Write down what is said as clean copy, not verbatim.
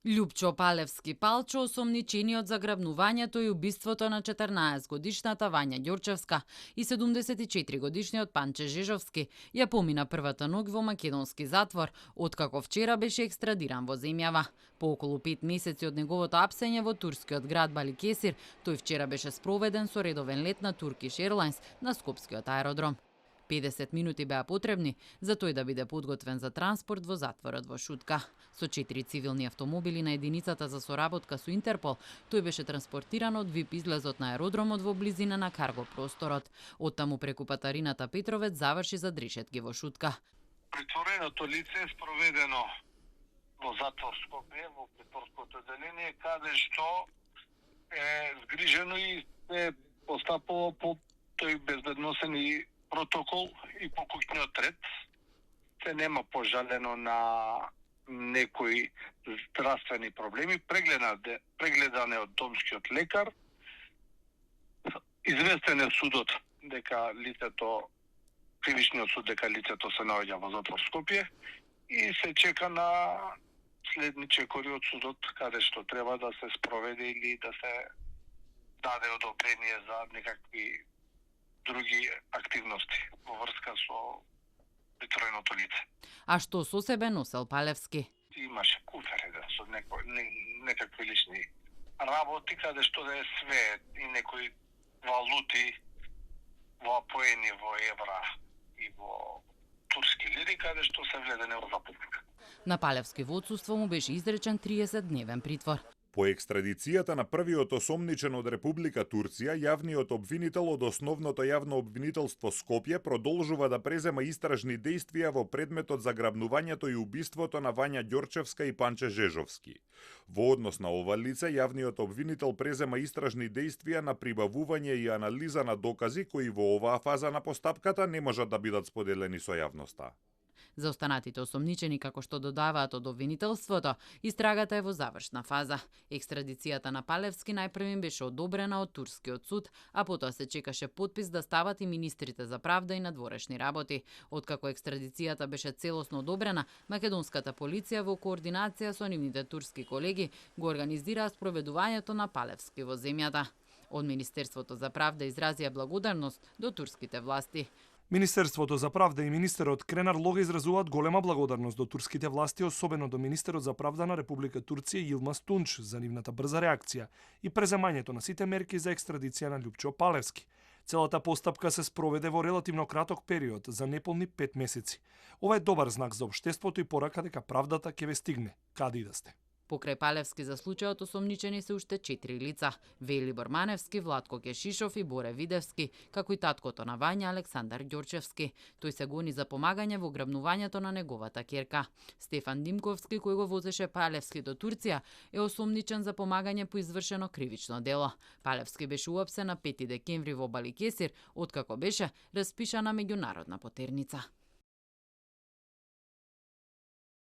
Љупчо Палевски Палчо, осомничениот за грабнувањето и убиството на 14-годишната Вања Ѓорчевска и 74-годишниот Панче Жежовски, ја помина првата ног во македонски затвор, откако вчера беше екстрадиран во земјава. По околу 5 месеци од неговото апсење во турскиот град Баликесир, тој вчера беше спроведен со редовен лет на Turkish Airlines на скопскиот аеродром. 50 минути беа потребни за тој да биде подготвен за транспорт во затворот во Шутка. Со 4 цивилни автомобили на единицата за соработка со Интерпол, тој беше транспортиран од ВИП излезот на аеродромот во близина на карго просторот. Оттаму преку патарината Петровец заврши за дрешетки во Шутка. Притвореното лице е спроведено во затвор Скопје, во притворското одделение, каде што е згрижено и се постапува по тој безбедносен и протокол и по куќниот ред. Се нема пожалено на некои здравствени проблеми, прегледан е од домскиот лекар, известен е судот дека лицето, кривичниот суд дека лицето се наоѓа во затвор Скопје и се чека на следни чекори од судот каде што треба да се спроведе или да се даде одобрение за некакви други активности во врска со притвореното лице. А што со себе носел Палевски? Имаше куфер еден со некакви лични работи, каде што да е све и некои валути во поени во евра и во турски лири, каде што се вледене во записник. На Палевски во отсуство му беше изречен 30-дневен притвор. По екстрадицијата на првиот осомничен од Република Турција, јавниот обвинител од Основното јавно обвинителство Скопје продолжува да презема истражни действија во предметот за грабнувањето и убиството на Вања Ѓорчевска и Панче Жежовски. Во однос на ова лице, јавниот обвинител презема истражни действија на прибавување и анализа на докази кои во оваа фаза на постапката не можат да бидат споделени со јавноста. За останатите осомничени, како што додаваат од обвинителството, истрагата е во завршна фаза. Екстрадицијата на Палевски најпрвим беше одобрена од турскиот суд, а потоа се чекаше подпис да стават и министрите за правда и надворешни работи. Откако екстрадицијата беше целосно одобрена, македонската полиција во координација со нивните турски колеги го организираа спроведувањето на Палевски во земјата. Од Министерството за правда изразија благодарност до турските власти. Министерството за правда и министерот Кренар Лога изразуваат голема благодарност до турските власти, особено до министерот за правда на Република Турција Јилмаз Тунч за нивната брза реакција и преземањето на сите мерки за екстрадиција на Љупчо Палевски. Целата постапка се спроведе во релативно краток период, за неполни 5 месеци. Ова е добар знак за општеството и порака дека правдата ќе ве стигне, каде и да сте. Покрај Палевски за случајот осомничени се уште 4 лица: Велибор Маневски, Владко Кешишов и Боре Видевски, како и таткото на Вања Александар Ѓорчевски. Тој се гони за помагање во грабнувањето на неговата ќерка. Стефан Димковски, кој го возеше Палевски до Турција, е осомничен за помагање по извршено кривично дело. Палевски беше уапсен на 5 декември во Баликесир, откако беше распишана меѓународна потерница.